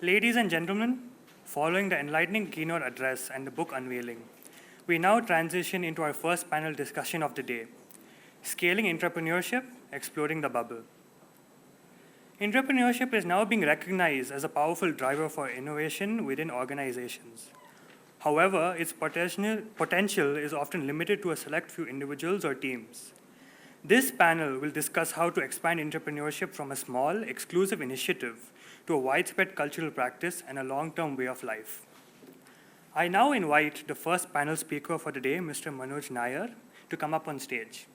Ladies and gentlemen, following the enlightening keynote address and the book unveiling, we now transition into our first panel discussion of the day, Scaling Entrepreneurship, Exploding the Bubble. Entrepreneurship is now being recognized as a powerful driver for innovation within organizations. However, its potential is often limited to a select few individuals or teams. This panel will discuss how to expand entrepreneurship from a small, exclusive initiative to a widespread cultural practice and a long-term way of life. I now invite the first panel speaker for the day, Mr. Manoj Nair, to come up on stage.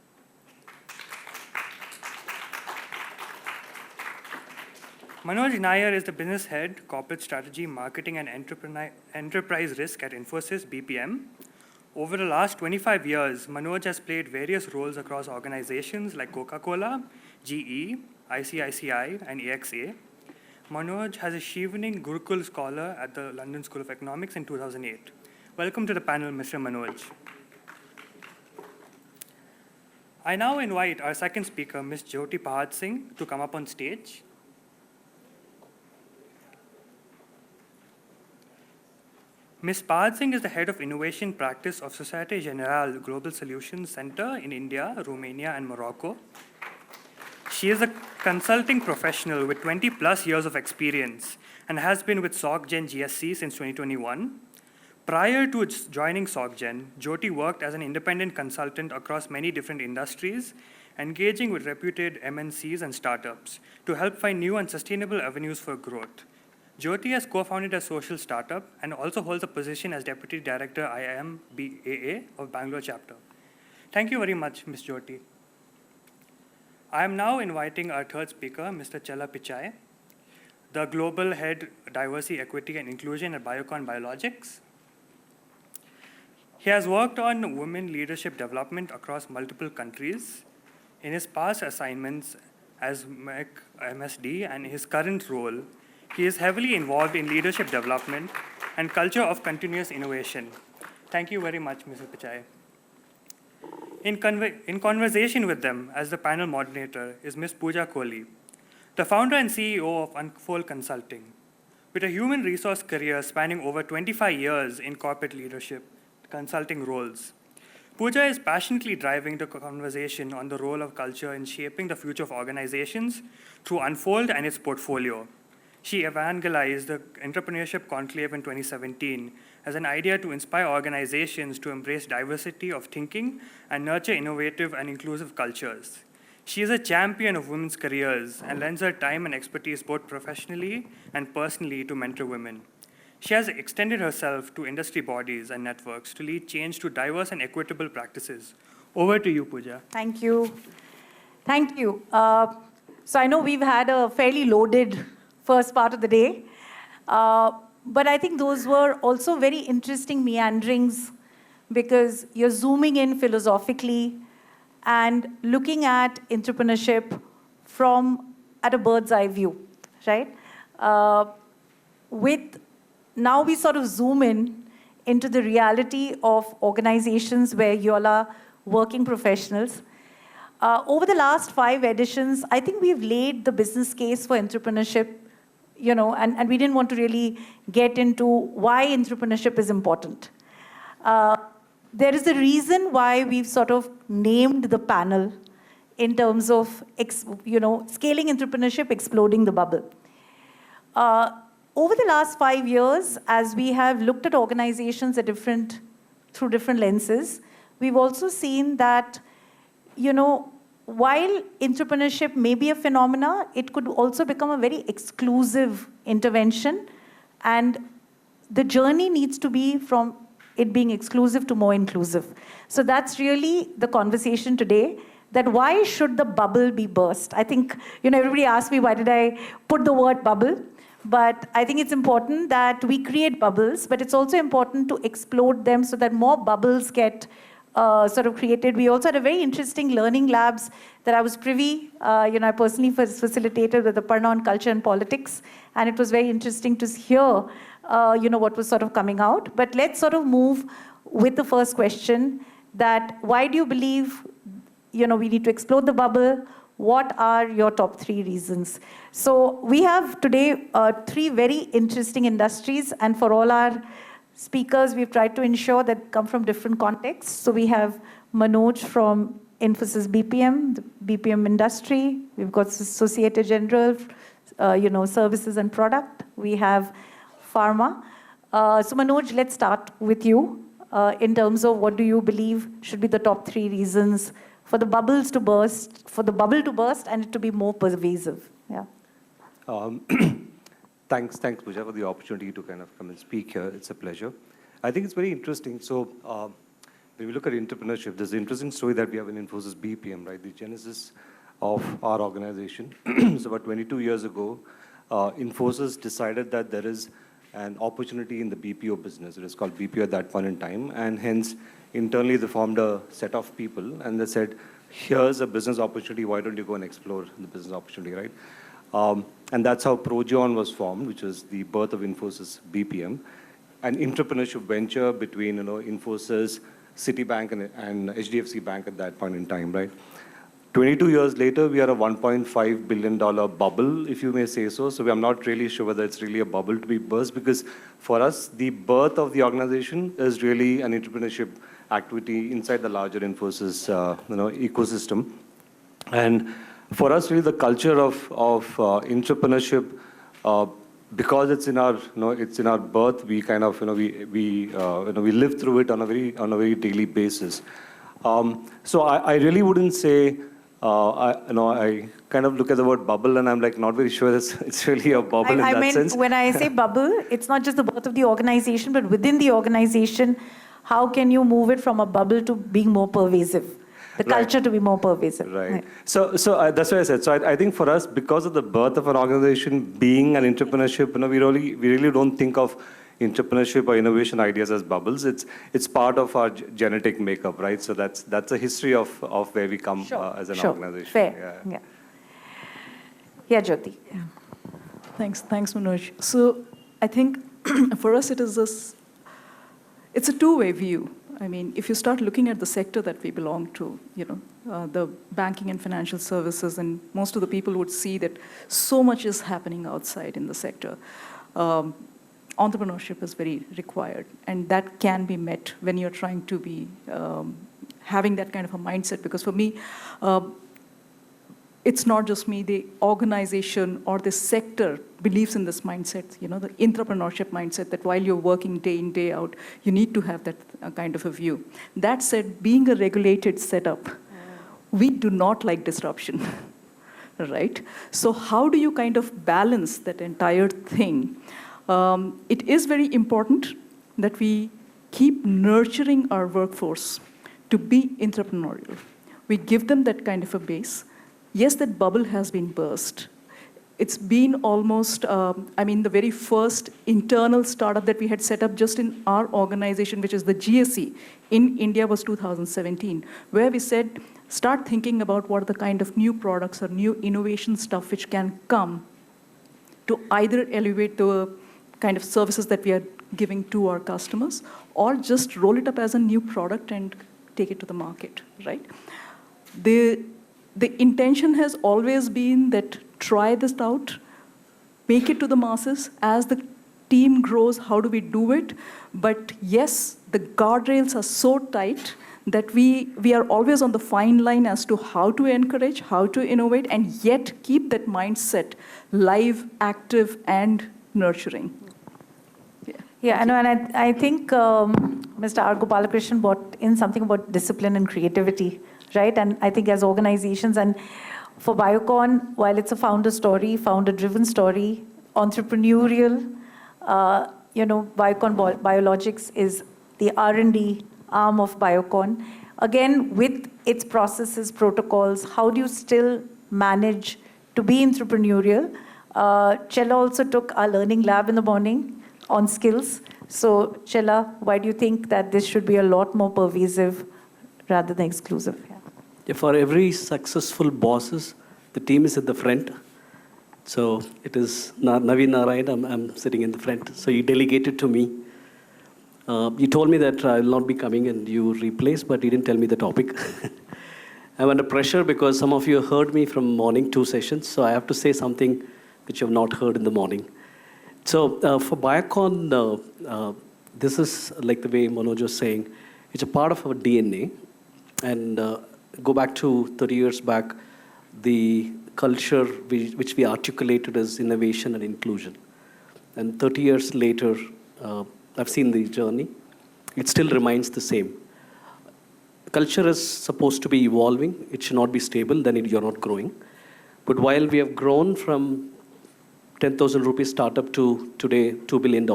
Manoj Nair is the business head, corporate strategy, marketing, and enterprise risk at Infosys BPM. Over the last 25 years, Manoj has played various roles across organizations like Coca-Cola, GE, ICICI, and AXA. Manoj has a Shivning Gurukul Scholar at the London School of Economics in 2008. Welcome to the panel, Mr. Manoj. I now invite our second speaker, Ms. Jyoti Pahad Singh, to come up on stage. Ms. Pahad Singh is the head of innovation practice of Societe Generale Global Solutions Center in India, Romania, and Morocco. She is a consulting professional with 20 plus years of experience and has been with SocGen GSC since 2021. Prior to joining SocGen, Jyoti worked as an independent consultant across many different industries, engaging with reputed MNCs and startups to help find new and sustainable avenues for growth. Jyoti has co-founded a social startup and also holds a position as Deputy Director IIM BAA of Bangalore chapter. Thank you very much, Ms. Jyoti. I am now inviting our third speaker, Mr. Chela Pichai, the Global Head Diversity, Equity, and Inclusion at Biocon Biologics. He has worked on women leadership development across multiple countries. In his past assignments as MEC MSD and his current role, he is heavily involved in leadership development and culture of continuous innovation. Thank you very much, Mr. Pichai. In conversation with them as the panel moderator is Ms. Pooja Kohli, the founder and CEO of Unfold Consulting. With a human resource career spanning over 25 years in corporate leadership consulting roles, Pooja is passionately driving the conversation on the role of culture in shaping the future of organizations through Unfold and its portfolio. She evangelized the Entrepreneurship Conclave in 2017 as an idea to inspire organizations to embrace diversity of thinking and nurture innovative and inclusive cultures. She is a champion of women's careers and lends her time and expertise both professionally and personally to mentor women. She has extended herself to industry bodies and networks to lead change to diverse and equitable practices. Over to you, Pooja. Thank you. Thank you. So I know we've had a fairly loaded first part of the day. But I think those were also very interesting meanderings because you're zooming in philosophically and looking at entrepreneurship at a bird's eye view, right? Now we sort of zoom into the reality of organizations where you all are working professionals. Over the last 5 editions, I think we've laid the business case for entrepreneurship, and we didn't want to really get into why entrepreneurship is important. There is a reason why we've sort of named the panel in terms of, scaling entrepreneurship, exploding the bubble. Over the last 5 years, as we have looked at organizations through different lenses, we've also seen that, while entrepreneurship may be a phenomena, it could also become a very exclusive intervention. And the journey needs to be from it being exclusive to more inclusive. So that's really the conversation today, that why should the bubble be burst? I think, everybody asked me, why did I put the word bubble? But I think it's important that we create bubbles, but it's also important to explode them so that more bubbles get sort of created. We also had a very interesting learning labs that I was privy. I personally facilitated with the Parna on Culture and Politics, and it was very interesting to hear, what was sort of coming out. But let's sort of move with the first question: that why do you believe, we need to explode the bubble? What are your top 3 reasons? So we have today 3 very interesting industries, and for all our speakers, we've tried to ensure that come from different contexts. So we have Manoj from Infosys BPM, the BPM industry. We've got Societe Generale, services and product. We have pharma. So Manoj, let's start with you in terms of what do you believe should be the top 3 reasons for the bubbles to burst, for the bubble to burst and it to be more pervasive. Yeah. Thanks, Pooja, for the opportunity to kind of come and speak here. It's a pleasure. I think it's very interesting. So when we look at entrepreneurship, there's an interesting story that we have in Infosys BPM, right? The genesis of our organization. So about 22 years ago, Infosys decided that there is an opportunity in the BPO business. It was called BPO at that point in time. And hence, internally, they formed a set of people. And they said, here's a business opportunity. Why don't you go and explore the business opportunity, right? And that's how Progeon was formed, which is the birth of Infosys BPM, an entrepreneurship venture between Infosys, Citibank, and HDFC Bank at that point in time, right? 22 years later, we are a $1.5 billion bubble, if you may say so. So I'm not really sure whether it's really a bubble to be burst, because for us, the birth of the organization is really an entrepreneurship activity inside the larger Infosys ecosystem. And for us, really, the culture of entrepreneurship, because it's in our birth, we kind of we live through it on a very daily basis. So I really wouldn't say. I kind of look at the word bubble and I'm like not very sure it's really a bubble in that sense. When I say bubble, it's not just the birth of the organization, but within the organization, how can you move it from a bubble to being more pervasive? The culture to be more pervasive. Right. So that's what I said. So I think for us, because of the birth of an organization being an entrepreneurship, we really don't think of entrepreneurship or innovation ideas as bubbles. It's part of our genetic makeup, right? So that's a history of where we come as an organization. Fair. Yeah, Jyoti. Yeah. Thanks, Manoj. So I think for us it's a two-way view. I mean, if you start looking at the sector that we belong to, the banking and financial services, and most of the people would see that so much is happening outside in the sector. Entrepreneurship is very required, and that can be met when you're trying to be having that kind of a mindset. Because for me, it's not just me, the organization or the sector believes in this mindset, the entrepreneurship mindset, that while you're working day in, day out, you need to have that kind of a view. That said, being a regulated setup, we do not like disruption, right? So how do you kind of balance that entire thing? It is very important that we keep nurturing our workforce to be entrepreneurial. We give them that kind of a base. Yes, that bubble has been burst. It's been almost, the very first internal startup that we had set up just in our organization, which is the GSE in India, was 2017, where we said, start thinking about what are the kind of new products or new innovation stuff which can come to either elevate the kind of services that we are giving to our customers, or just roll it up as a new product and take it to the market, right? The intention has always been that try this out, make it to the masses. As the team grows, how do we do it? But yes, the guardrails are so tight that we are always on the fine line as to how to encourage, how to innovate, and yet keep that mindset live, active, and nurturing. Yeah, and I think Mr. R. Gopalakrishnan brought in something about discipline and creativity, right? And I think as organizations, and for Biocon, while it's a founder story, founder-driven story, entrepreneurial, Biocon Biologics is the R&D arm of Biocon. Again, with its processes, protocols, how do you still manage to be entrepreneurial? Chella also took our learning lab in the morning on skills. So, Chella, why do you think that this should be a lot more pervasive rather than exclusive? Yeah, for every successful bosses, the team is at the front. So it is Naveen Narayan, I'm sitting in the front. So you delegated to me. You told me that I will not be coming and you replaced, but you didn't tell me the topic. I'm under pressure because some of you heard me from morning 2 sessions, so I have to say something which you have not heard in the morning. So for Biocon, this is like the way Manoj was saying, it's a part of our DNA. And go back to 30 years back, the culture which we articulated as innovation and inclusion. And 30 years later, I've seen the journey. It still remains the same. Culture is supposed to be evolving. It should not be stable, then you're not growing. But while we have grown from 10,000 rupees startup to today $2 billion,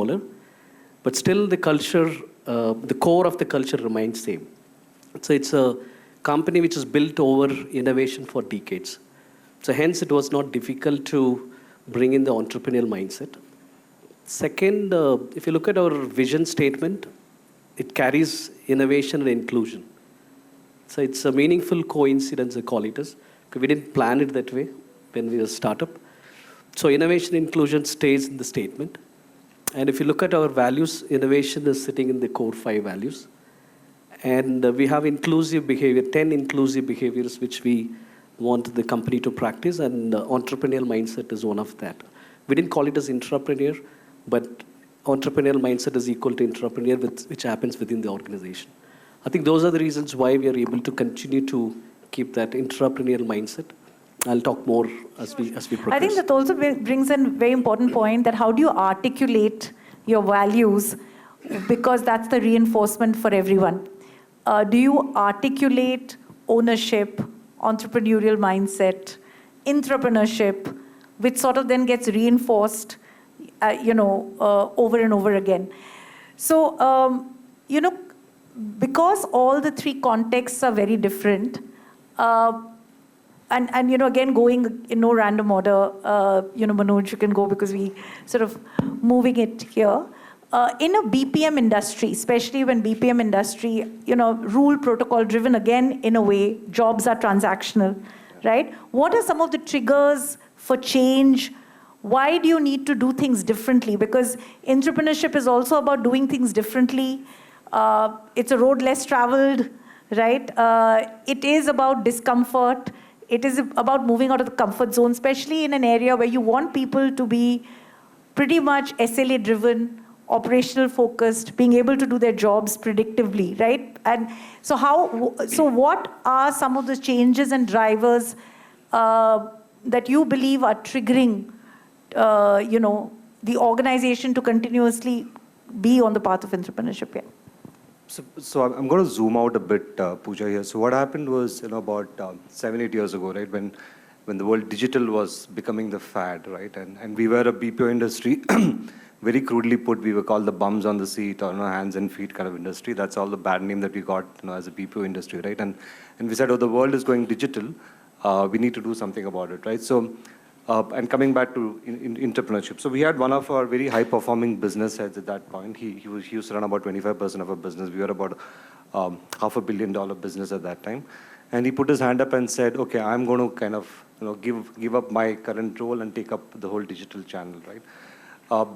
but still the culture, the core of the culture remains same. So it's a company which is built over innovation for decades. So hence it was not difficult to bring in the entrepreneurial mindset. Second, if you look at our vision statement, it carries innovation and inclusion. So it's a meaningful coincidence, I call it as, because we didn't plan it that way when we were a startup. So innovation inclusion stays in the statement. And if you look at our values, innovation is sitting in the core 5 values. And we have inclusive behavior, 10 inclusive behaviors which we want the company to practice, and entrepreneurial mindset is one of that. We didn't call it as entrepreneur, but entrepreneurial mindset is equal to entrepreneur, which happens within the organization. I think those are the reasons why we are able to continue to keep that entrepreneurial mindset. I'll talk more as we progress. I think that also brings in a very important point, that how do you articulate your values, because that's the reinforcement for everyone. Do you articulate ownership, entrepreneurial mindset, entrepreneurship, which sort of then gets reinforced, over and over again. So, because all the 3 contexts are very different, and again, going in no random order, Manoj, you can go because we sort of moving it here. In a BPM industry, especially when BPM industry, rule protocol driven, again, in a way, jobs are transactional, right? What are some of the triggers for change? Why do you need to do things differently? Because entrepreneurship is also about doing things differently. It's a road less traveled, right? It is about discomfort. It is about moving out of the comfort zone, especially in an area where you want people to be pretty much SLA driven, operational focused, being able to do their jobs predictively, right? And so what are some of the changes and drivers that you believe are triggering, the organization to continuously be on the path of entrepreneurship? Yeah. So I'm going to zoom out a bit, Pooja, here. So what happened was, about 7-8 years ago, right, when the world digital was becoming the fad, right, and we were a BPO industry. Very crudely put, we were called the bums on the seat, or hands and feet kind of industry. That's all the bad name that we got, as a BPO industry, right? And we said, the world is going digital. We need to do something about it, right? So, and coming back to entrepreneurship. So we had one of our very high-performing business heads at that point. He used to run about 25% of our business. We were about $500 million business at that time. And he put his hand up and said, okay, I'm going to kind of give up my current role and take up the whole digital channel, right?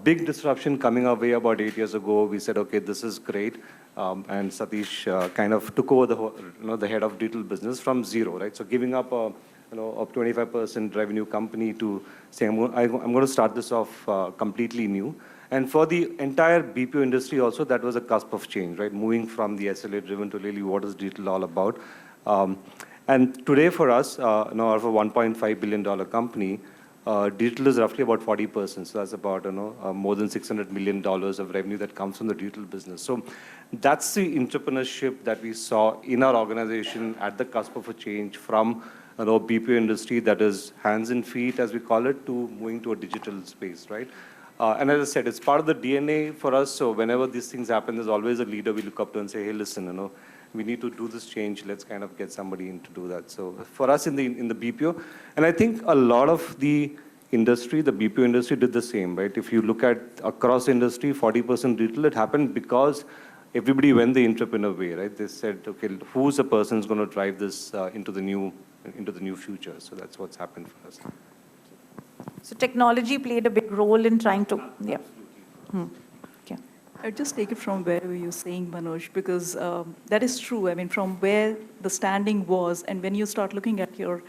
Big disruption coming our way about 8 years ago. We said, okay, this is great. And Satish kind of took over the whole, the head of digital business from zero, right? So giving up a 25% revenue company to say, I'm going to start this off completely new. And for the entire BPO industry also, that was a cusp of change, right? Moving from the SLA driven to really what is digital all about. And today for us, out of a $1.5 billion company, digital is roughly about 40%. So that's about more than $600 million of revenue that comes from the digital business. So that's the entrepreneurship that we saw in our organization at the cusp of a change from BPO industry that is hands and feet, as we call it, to moving to a digital space, right? And as I said, it's part of the DNA for us. So whenever these things happen, there's always a leader we look up to and say, hey, listen, we need to do this change. Let's kind of get somebody in to do that. So for us in the BPO, and I think a lot of the industry, the BPO industry did the same, right? If you look at across industry, 40% digital, it happened because everybody went the entrepreneur way, right? They said, okay, who's the person who's going to drive this into the new future? So that's what's happened for us. So technology played a big role in trying to, yeah. Okay. I'll just take it from where you're saying, Manoj, because that is true. I mean, from where the standing was, and when you start looking at your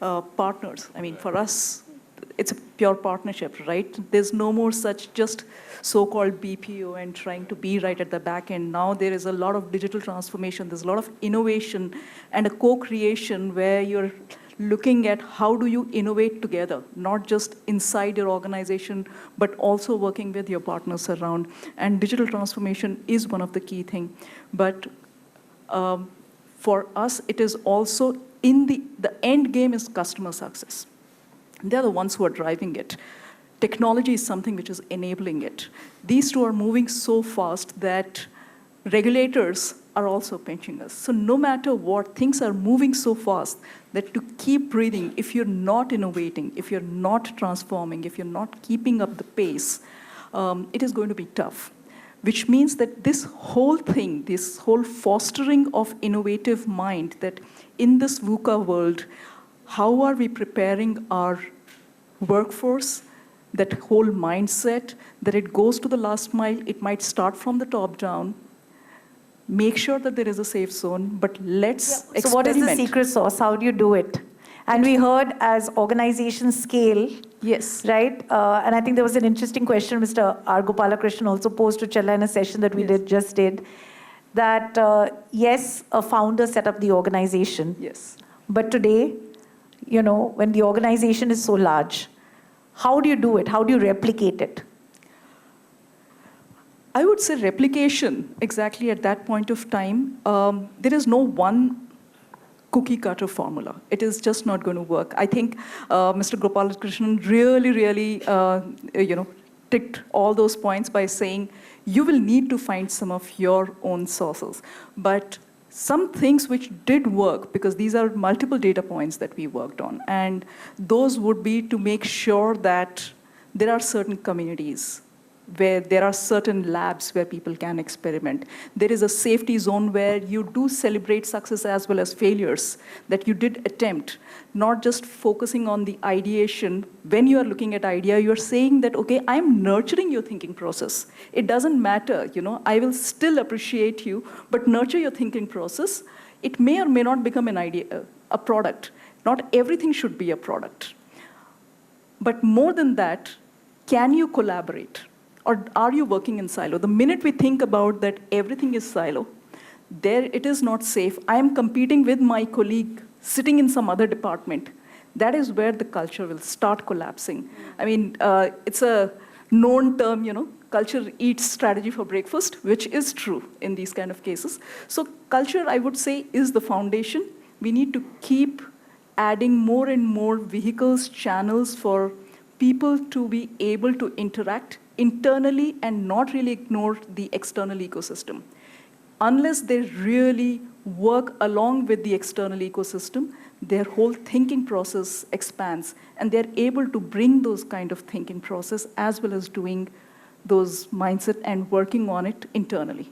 partners, I mean, for us, it's a pure partnership, right? There's no more such just so-called BPO and trying to be right at the back end. Now there is a lot of digital transformation, there's a lot of innovation and a co-creation where you're looking at how do you innovate together, not just inside your organization, but also working with your partners around. And digital transformation is one of the key things. But for us, it is also in the end game is customer success. They're the ones who are driving it. Technology is something which is enabling it. These two are moving so fast that regulators are also pinching us. So no matter what, things are moving so fast that to keep breathing, if you're not innovating, if you're not transforming, if you're not keeping up the pace, it is going to be tough. Which means that this whole thing, this whole fostering of innovative mind, that in this VUCA world, how are we preparing our workforce, that whole mindset, that it goes to the last mile, it might start from the top down, make sure that there is a safe zone, but let's experiment. So what is the secret sauce? How do you do it? And we heard as organizations scale, Yes. right? And I think there was an interesting question Mr. R. Gopalakrishnan also posed to Chella in a session that we just did, that yes, a founder set up the organization. Yes. But today, you know, when the organization is so large, how do you do it? How do you replicate it? I would say replication, exactly at that point of time. There is no one cookie cutter formula. It is just not going to work. I think Mr. Gopalakrishnan really, ticked all those points by saying you will need to find some of your own sources. But some things which did work, because these are multiple data points that we worked on, and those would be to make sure that there are certain communities where there are certain labs where people can experiment. There is a safety zone where you do celebrate success as well as failures that you did attempt, not just focusing on the ideation. When you are looking at idea, you're saying that, okay, I'm nurturing your thinking process. It doesn't matter, I will still appreciate you, but nurture your thinking process. It may or may not become an idea, a product. Not everything should be a product. But more than that, can you collaborate? Or are you working in silo? The minute we think about that everything is silo, there it is not safe. I am competing with my colleague sitting in some other department. That is where the culture will start collapsing. I mean, it's a known term, culture eats strategy for breakfast, which is true in these kind of cases. So culture, I would say, is the foundation. We need to keep adding more and more vehicles, channels for people to be able to interact internally and not really ignore the external ecosystem. Unless they really work along with the external ecosystem, their whole thinking process expands, and they're able to bring those kind of thinking process as well as doing those mindset and working on it internally.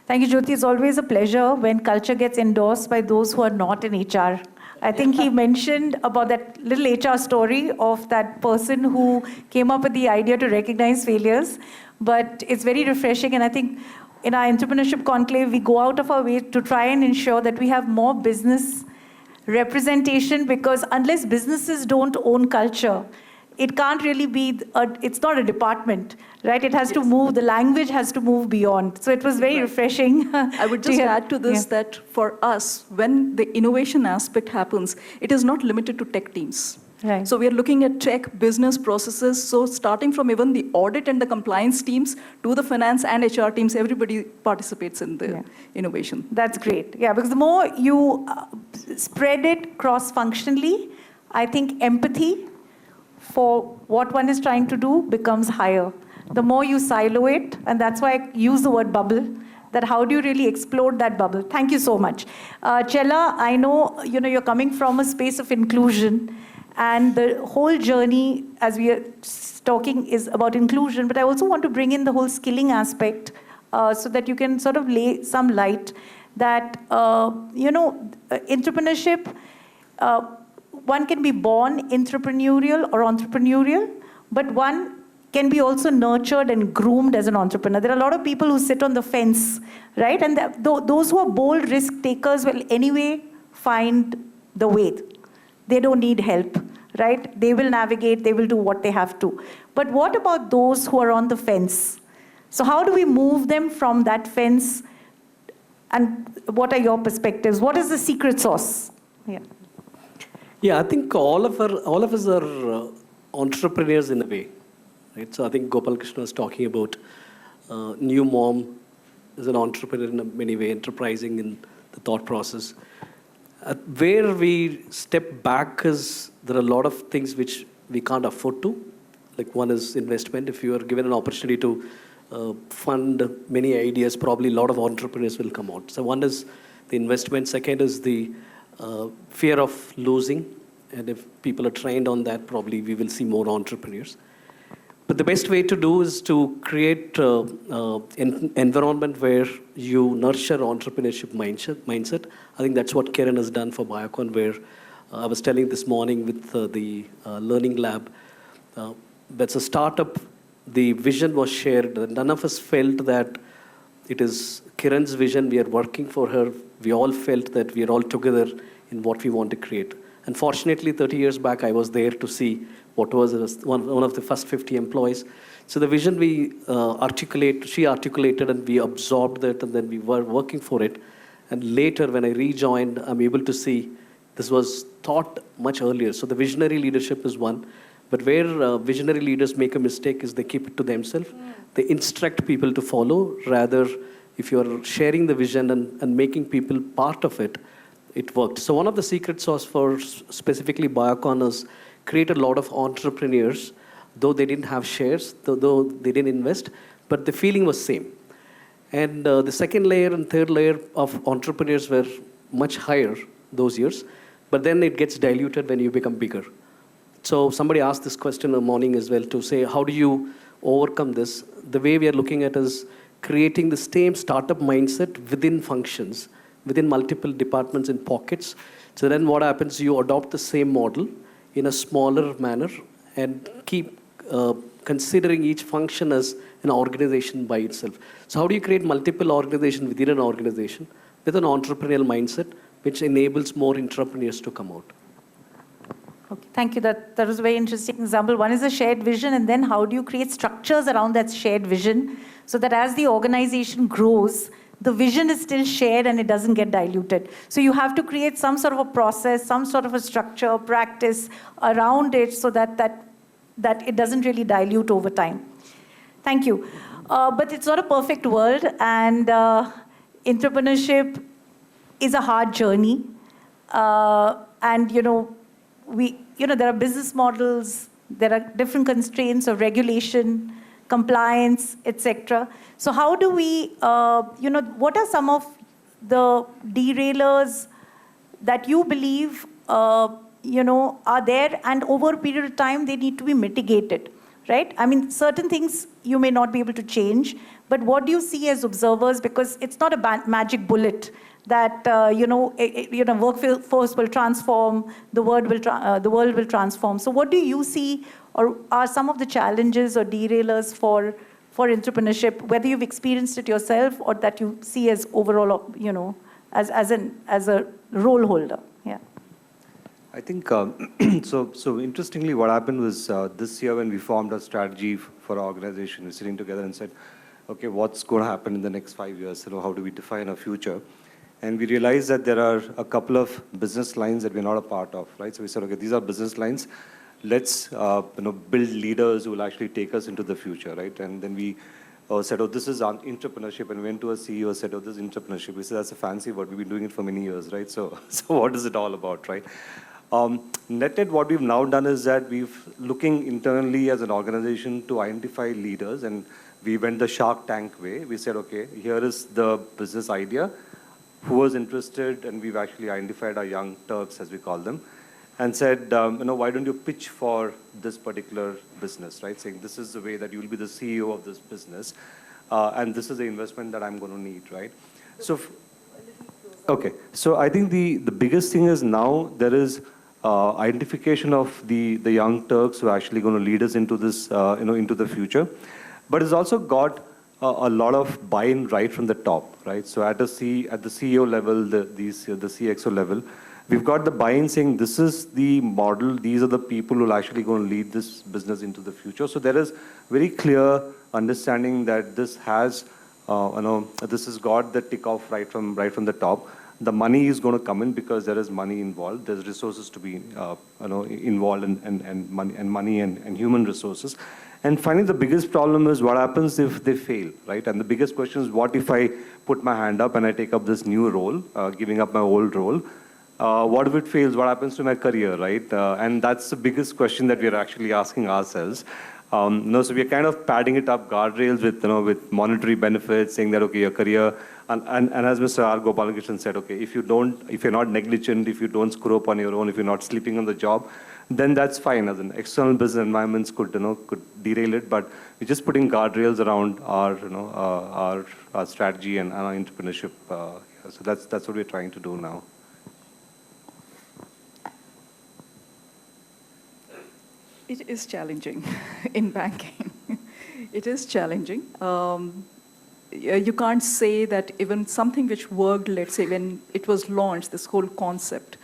Thank you, Jyoti. It's always a pleasure when culture gets endorsed by those who are not in HR. I think he mentioned about that little HR story of that person who came up with the idea to recognize failures. But it's very refreshing, and I think in our entrepreneurship conclave, we go out of our way to try and ensure that we have more business representation, because unless businesses don't own culture, it can't really be, it's not a department, right? It has to move, the language has to move beyond. So it was very refreshing. I would just add to this that for us, when the innovation aspect happens, it is not limited to tech teams. Right. So we are looking at tech, business processes. So starting from even the audit and the compliance teams to the finance and HR teams, everybody participates in the innovation. That's great. Yeah, because the more you spread it cross-functionally, I think empathy for what one is trying to do becomes higher. The more you silo it, and that's why I use the word bubble, that how do you really explode that bubble? Thank you so much. Chella, I know you're coming from a space of inclusion, and the whole journey, as we are talking, is about inclusion, but I also want to bring in the whole skilling aspect so that you can sort of lay some light that, entrepreneurship, one can be born entrepreneurial or entrepreneurial, but one can be also nurtured and groomed as an entrepreneur. There are a lot of people who sit on the fence, right? And those who are bold risk takers will anyway find the way. They don't need help, right? They will navigate, they will do what they have to. But what about those who are on the fence? So how do we move them from that fence? And what are your perspectives? What is the secret sauce? Yeah. Yeah, I think all of us are entrepreneurs in a way, right? So I think Gopal Krishna was talking about new mom is an entrepreneur in many ways, enterprising in the thought process. Where we step back is there are a lot of things which we can't afford to. Like one is investment. If you are given an opportunity to fund many ideas, probably a lot of entrepreneurs will come out. So one is the investment. Second is the fear of losing. And if people are trained on that, probably we will see more entrepreneurs. But the best way to do is to create an environment where you nurture entrepreneurship mindset. I think that's what Kiran has done for Biocon, where I was telling this morning with the Learning Lab. That's a startup. The vision was shared. None of us felt that it is Kiran's vision. We are working for her. We all felt that we are all together in what we want to create. Unfortunately, 30 years back, I was there to see what was one of the first 50 employees. So the vision she articulated, and we absorbed that, and then we were working for it. And later, when I rejoined, I'm able to see this was thought much earlier. So the visionary leadership is one. But where visionary leaders make a mistake is they keep it to themselves. They instruct people to follow. Rather, if you're sharing the vision and making people part of it, it worked. So one of the secret sauce for specifically Biocon is create a lot of entrepreneurs, though they didn't have shares, though they didn't invest, but the feeling was same. And the second layer and third layer of entrepreneurs were much higher those years, but then it gets diluted when you become bigger. So somebody asked this question in the morning as well to say, how do you overcome this? The way we are looking at is creating the same startup mindset within functions, within multiple departments in pockets. So then what happens, you adopt the same model in a smaller manner and keep considering each function as an organization by itself. So how do you create multiple organizations within an organization with an entrepreneurial mindset, which enables more entrepreneurs to come out? Okay, thank you. That was a very interesting example. One is a shared vision, and then how do you create structures around that shared vision so that as the organization grows, the vision is still shared and it doesn't get diluted. So you have to create some sort of a process, some sort of a structure, practice around it so that it doesn't really dilute over time. Thank you. But it's not a perfect world, and entrepreneurship is a hard journey. And there are business models, there are different constraints of regulation, compliance, etc. So how do we, what are some of the derailers that you believe, are there, and over a period of time they need to be mitigated, right? I mean, certain things you may not be able to change, but what do you see as observers? Because it's not a magic bullet that workforce will transform, the world will transform. So what do you see, or are some of the challenges or derailers for entrepreneurship, whether you've experienced it yourself or that you see as overall, as a role holder? Yeah. I think, so interestingly, what happened was this year when we formed a strategy for our organization, we're sitting together and said, okay, what's going to happen in the next 5 years? How do we define our future? And we realized that there are a couple of business lines that we're not a part of, right? So we said, okay, these are business lines. Let's build leaders who will actually take us into the future, right? And then we said, oh, this is entrepreneurship, and went to a CEO and said, oh, this is entrepreneurship. We said, that's a fancy word. We've been doing it for many years, right? So what is it all about, right? Net, what we've now done is that we've looking internally as an organization to identify leaders, and we went the Shark Tank way. We said, okay, here is the business idea. Who was interested? And we've actually identified our young Turks, as we call them, and said, why don't you pitch for this particular business, right? Saying this is the way that you will be the CEO of this business, and this is the investment that I'm going to need, right? So, okay. So I think the biggest thing is now there is identification of the young Turks who are actually going to lead us into this, into the future. But it's also got a lot of buy-in right from the top, right? So at the CEO level, the CXO level, we've got the buy-in saying this is the model, these are the people who are actually going to lead this business into the future. So there is very clear understanding that this has, this has got the tick off right from the top. The money is going to come in because there is money involved. There's resources to be, involved and money and human resources. And finally, the biggest problem is what happens if they fail, right? And the biggest question is, what if I put my hand up and I take up this new role, giving up my old role? What if it fails? What happens to my career, right? And that's the biggest question that we are actually asking ourselves. So we are kind of padding it up, guardrails with monetary benefits, saying that, okay, your career, and as Mr. R. Gopalakrishnan said, okay, if you're not negligent, if you don't screw up on your own, if you're not sleeping on the job, then that's fine. As an external business environments could derail it, but we're just putting guardrails around our strategy and our entrepreneurship. So that's what we're trying to do now. It is challenging in banking. It is challenging. You can't say that even something which worked, let's say, when it was launched, this whole concept,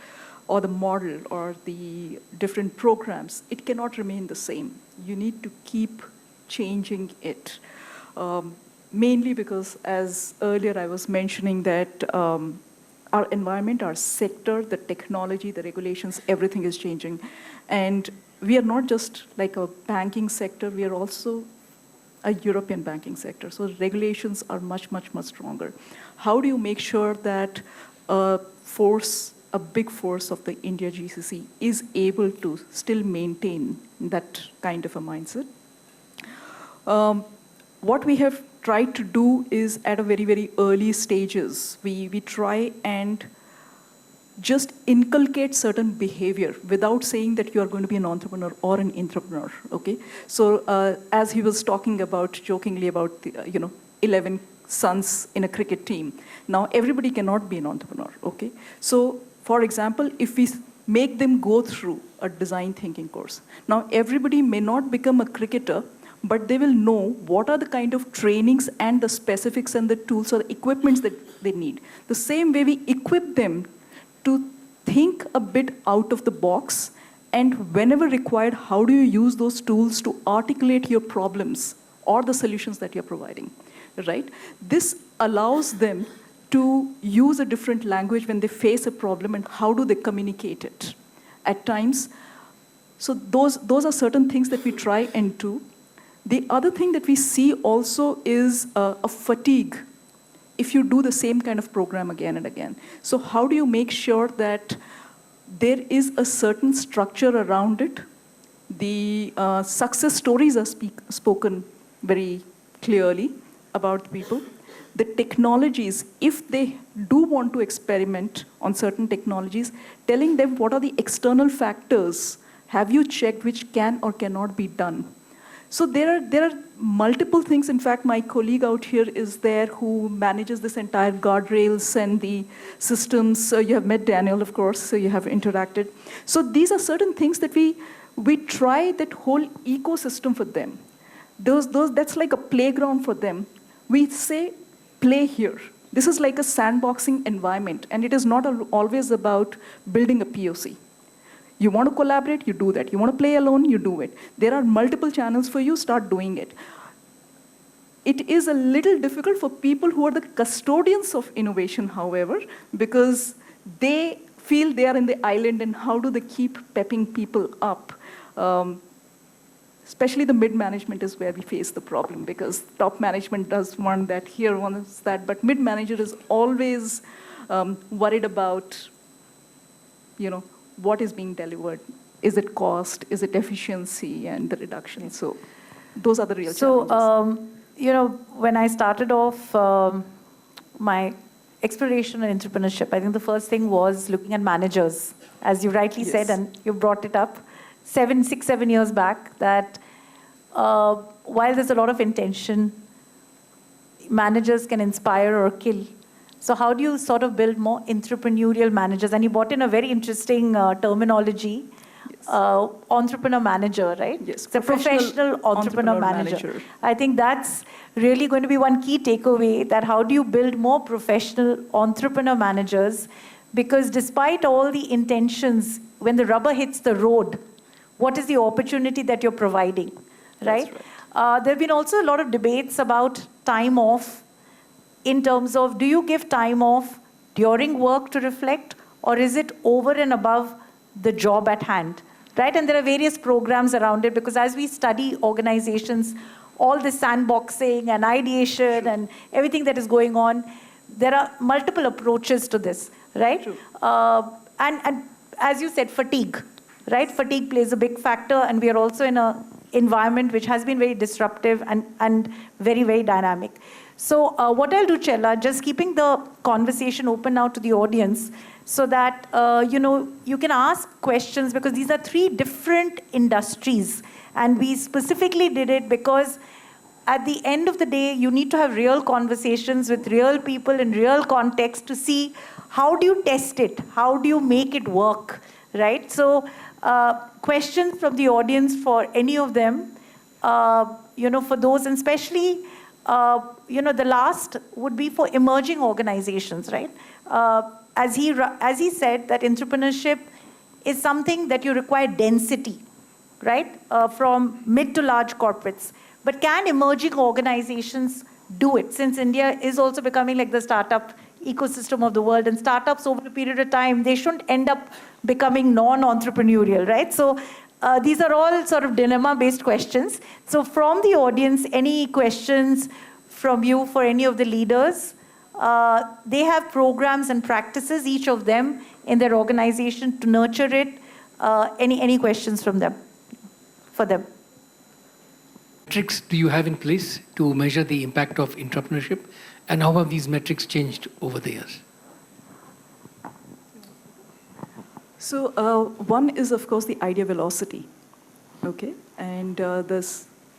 or the model, or the different programs, it cannot remain the same. You need to keep changing it. Mainly because, as earlier I was mentioning, that our environment, our sector, the technology, the regulations, everything is changing. And we are not just like a banking sector, we are also a European banking sector. So regulations are much, much, much stronger. How do you make sure that a big force of the India GCC is able to still maintain that kind of a mindset? What we have tried to do is at a very, very early stages, we try and just inculcate certain behavior without saying that you are going to be an entrepreneur or an intrapreneur, okay? So as he was talking about, jokingly about, the, 11 sons in a cricket team. Now, everybody cannot be an entrepreneur, okay? So, for example, if we make them go through a design thinking course, now everybody may not become a cricketer, but they will know what are the kind of trainings and the specifics and the tools or the equipments that they need. The same way we equip them to think a bit out of the box, and whenever required, how do you use those tools to articulate your problems or the solutions that you're providing, right? This allows them to use a different language when they face a problem, and how do they communicate it at times. So those are certain things that we try and do. The other thing that we see also is a fatigue if you do the same kind of program again and again. So how do you make sure that there is a certain structure around it? The success stories are spoken very clearly about people. The technologies, if they do want to experiment on certain technologies, telling them what are the external factors, have you checked which can or cannot be done? So there are multiple things. In fact, my colleague out here is there who manages this entire guardrails and the systems. You have met Daniel, of course, so you have interacted. So these are certain things that we try that whole ecosystem for them. That's like a playground for them. We say, play here. This is like a sandboxing environment, and it is not always about building a POC. You want to collaborate, you do that. You want to play alone, you do it. There are multiple channels for you, start doing it. It is a little difficult for people who are the custodians of innovation, however, because they feel they are in the island, and how do they keep pepping people up? Especially the mid-management is where we face the problem, because top management does want that, here wants that, but mid-manager is always worried about, what is being delivered. Is it cost? Is it efficiency and the reduction? So those are the real challenges. So, when I started off my exploration and entrepreneurship, I think the first thing was looking at managers, as you rightly said, and you brought it up 6, 7 years back, that while there's a lot of intention, managers can inspire or kill. So how do you sort of build more entrepreneurial managers? And you brought in a very interesting terminology, entrepreneur manager, right? Yes, It's a professional entrepreneur manager. I think that's really going to be one key takeaway, that how do you build more professional entrepreneur managers? Because despite all the intentions, when the rubber hits the road, what is the opportunity that you're providing, right? There have been also a lot of debates about time off, in terms of, do you give time off during work to reflect, or is it over and above the job at hand, right? And there are various programs around it, because as we study organizations, all this sandboxing and ideation and everything that is going on, there are multiple approaches to this, right? And as you said, fatigue, right? Fatigue plays a big factor, and we are also in an environment which has been very disruptive and very, very dynamic. So what I'll do, Chella, just keeping the conversation open now to the audience, so that you can ask questions, because these are three different industries, and we specifically did it because at the end of the day, you need to have real conversations with real people in real context to see how do you test it, how do you make it work, right? So questions from the audience for any of them, for those, and especially, the last would be for emerging organizations, right? As he said, that entrepreneurship is something that you require density, right? From mid to large corporates. But can emerging organizations do it? Since India is also becoming like the startup ecosystem of the world, and startups over a period of time, they shouldn't end up becoming non-entrepreneurial, right? So these are all sort of dilemma-based questions. So from the audience, any questions from you for any of the leaders? They have programs and practices, each of them, in their organization to nurture it. Any questions from them, for them? Metrics do you have in place to measure the impact of entrepreneurship, and how have these metrics changed over the years? So one is, of course, the idea velocity, okay? And the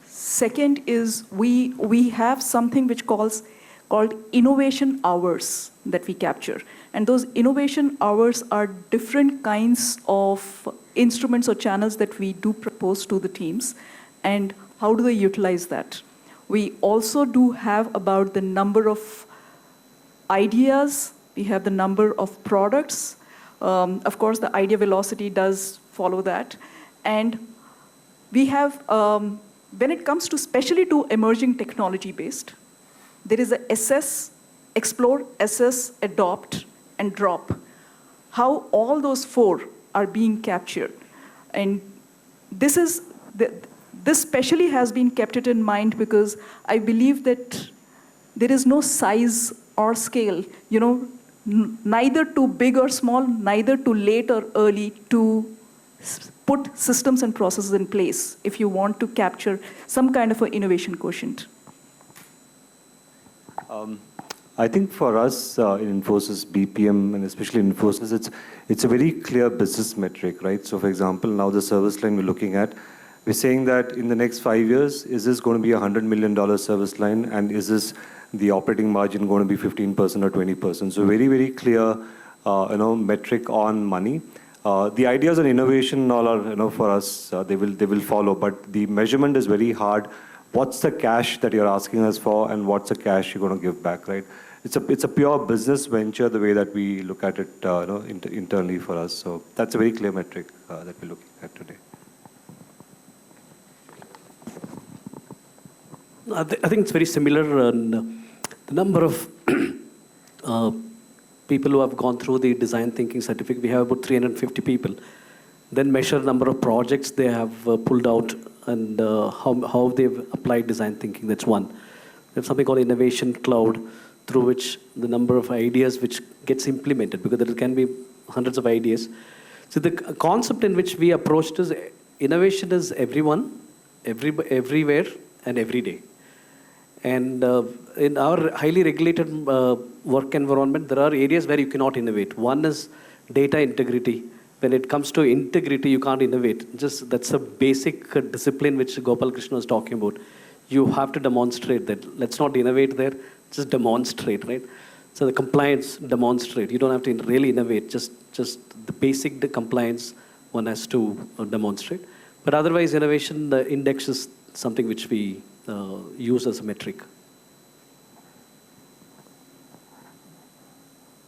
second is we have something which called innovation hours that we capture. And those innovation hours are different kinds of instruments or channels that we do propose to the teams, and how do they utilize that? We also do have about the number of ideas, we have the number of products. Of course, the idea velocity does follow that. And we have, when it comes to, especially to emerging technology-based, there is a assess, explore, assess, adopt, and drop. How all those four are being captured. And this especially has been kept it in mind, because I believe that there is no size or scale, neither too big or small, neither too late or early to put systems and processes in place if you want to capture some kind of an innovation quotient. I think for us in Infosys BPM, and especially in Infosys, it's a very clear business metric, right? So for example, now the service line we're looking at, we're saying that in the next 5 years, is this going to be a $100 million service line, and is this the operating margin going to be 15% or 20%? So very, very clear, metric on money. The ideas on innovation all are, for us, they will follow, but the measurement is very hard. What's the cash that you're asking us for, and what's the cash you're going to give back, right? It's a pure business venture, the way that we look at it, internally for us. So that's a very clear metric that we're looking at today. I think it's very similar. The number of people who have gone through the design thinking certificate, we have about 350 people. Then measure number of projects they have pulled out, and how they've applied design thinking. That's one. We have something called Innovation Cloud, through which the number of ideas which gets implemented, because there can be hundreds of ideas. So the concept in which we approached is innovation is everyone, everywhere, and every day. And in our highly regulated work environment, there are areas where you cannot innovate. One is data integrity. When it comes to integrity, you can't innovate. That's a basic discipline which Gopal Krishna was talking about. You have to demonstrate that. Let's not innovate there, just demonstrate, right? So the compliance demonstrate. You don't have to really innovate. Just the basic compliance one has to demonstrate. But otherwise, innovation index is something which we use as a metric.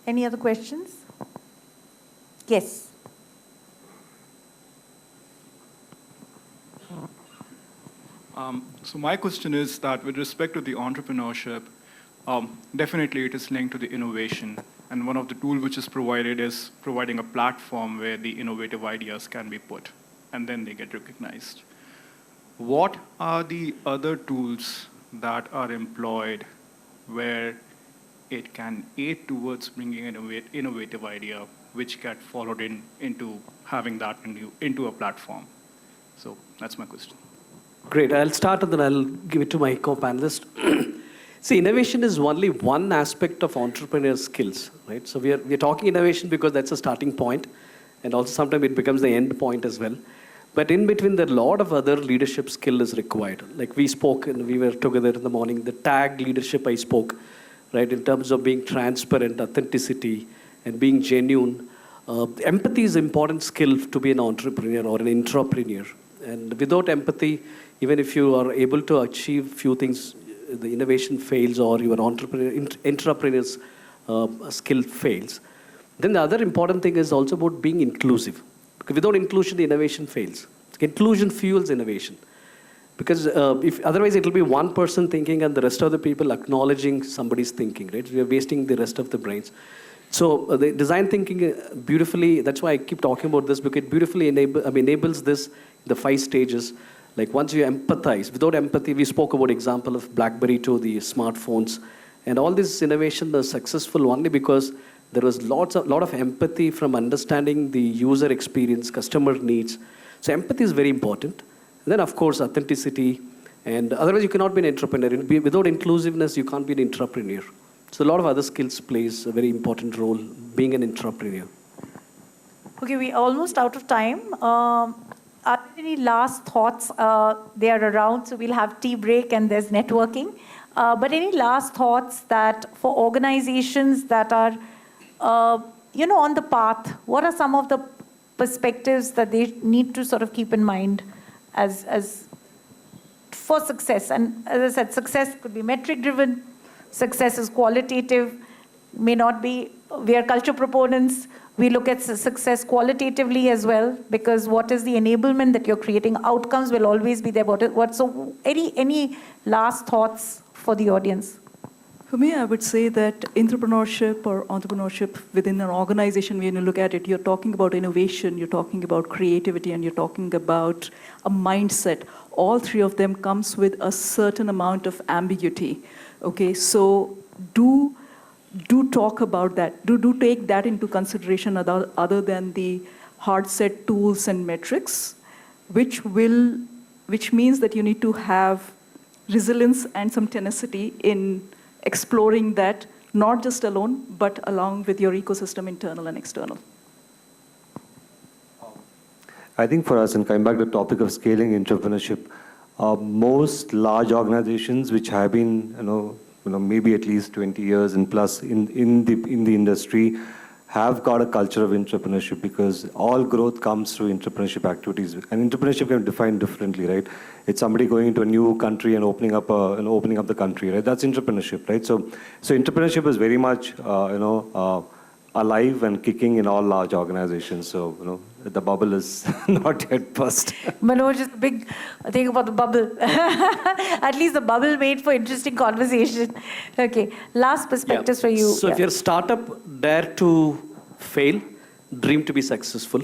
Any other questions? Yes. So my question is that with respect to the entrepreneurship, definitely it is linked to the innovation. And one of the tools which is provided is providing a platform where the innovative ideas can be put, and then they get recognized. What are the other tools that are employed where it can aid towards bringing an innovative idea, which get followed into having that into a platform? So that's my question. Great. I'll start and then I'll give it to my co-panelist. See, innovation is only one aspect of entrepreneurial skills, right? So we are talking innovation because that's a starting point, and also sometimes it becomes the end point as well. But in between, there are a lot of other leadership skill is required. Like we spoke and we were together in the morning, the tag leadership I spoke, right? In terms of being transparent, authenticity, and being genuine. Empathy is an important skill to be an entrepreneur or an intrapreneur. And without empathy, even if you are able to achieve few things, the innovation fails or your entrepreneur's skill fails. Then the other important thing is also about being inclusive. Because without inclusion, the innovation fails. Inclusion fuels innovation. Because if otherwise it will be one person thinking and the rest of the people acknowledging somebody's thinking, right? We are wasting the rest of the brains. So the design thinking beautifully, that's why I keep talking about this, because it beautifully enables this, the 5 stages. Like once you empathize, without empathy, we spoke about example of BlackBerry to the smartphones. And all this innovation is successful only because there was lot of empathy from understanding the user experience, customer needs. So empathy is very important. And then of course, authenticity. And otherwise you cannot be an entrepreneur. Without inclusiveness, you can't be an entrepreneur. So a lot of other skills plays a very important role being an entrepreneur. Okay, we're almost out of time. Are there any last thoughts? They are around, so we'll have tea break and there's networking. But any last thoughts that for organizations that are, on the path, what are some of the perspectives that they need to sort of keep in mind as for success? And as I said, success could be metric-driven. Success is qualitative, may not be. We are culture proponents. We look at success qualitatively as well, because what is the enablement that you're creating? Outcomes will always be there. So any last thoughts for the audience? For me, I would say that entrepreneurship or entrepreneurship within an organization, when you look at it, you're talking about innovation, you're talking about creativity, and you're talking about a mindset. All 3 of them comes with a certain amount of ambiguity. Okay, so do talk about that. Do take that into consideration other than the hard set tools and metrics, which means that you need to have resilience and some tenacity in exploring that, not just alone, but along with your ecosystem, internal and external. I think for us, and coming back to the topic of scaling entrepreneurship, most large organizations which have been, maybe at least 20 years and plus in the industry have got a culture of entrepreneurship, because all growth comes through entrepreneurship activities. And entrepreneurship can be defined differently, right? It's somebody going into a new country and opening up the country, right? That's entrepreneurship, right? So entrepreneurship is very much, alive and kicking in all large organizations. So, the bubble is not yet burst. Manoj is a big thing about the bubble. At least the bubble made for interesting conversation. Okay, last perspectives for you. So if you're a startup, dare to fail, dream to be successful.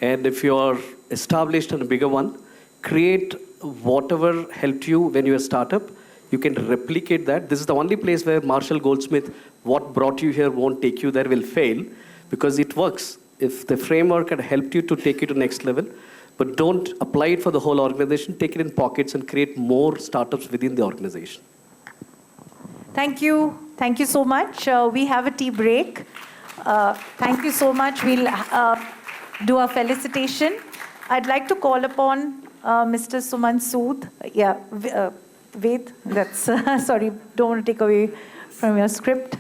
And if you're established in a bigger one, create whatever helped you when you're a startup. You can replicate that. This is the only place where Marshall Goldsmith, what brought you here won't take you there, will fail, because it works. If the framework had helped you to take you to next level, but don't apply it for the whole organization, take it in pockets and create more startups within the organization. Thank you. Thank you so much. We have a tea break. Thank you so much. We'll do a felicitation. I'd like to call upon Mr. Suman Sood. Ved, that's, sorry, don't want to take away from your script.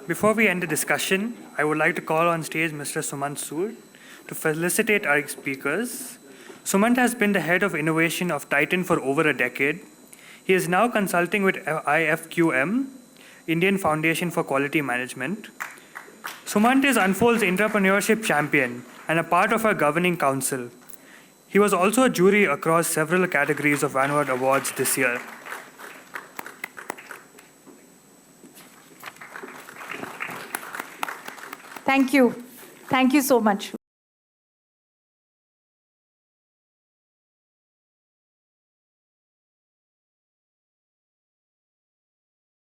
Before we end the discussion, I would like to call on stage Mr. Sumant Sood to felicitate our speakers. Sumant has been the head of innovation of Titan for over a decade. He is now consulting with IFQM, Indian Foundation for Quality Management. Sumant is Unfold's entrepreneurship champion and a part of our governing council. He was also a jury across several categories of Vanguard Awards this year. Thank you. Thank you so much.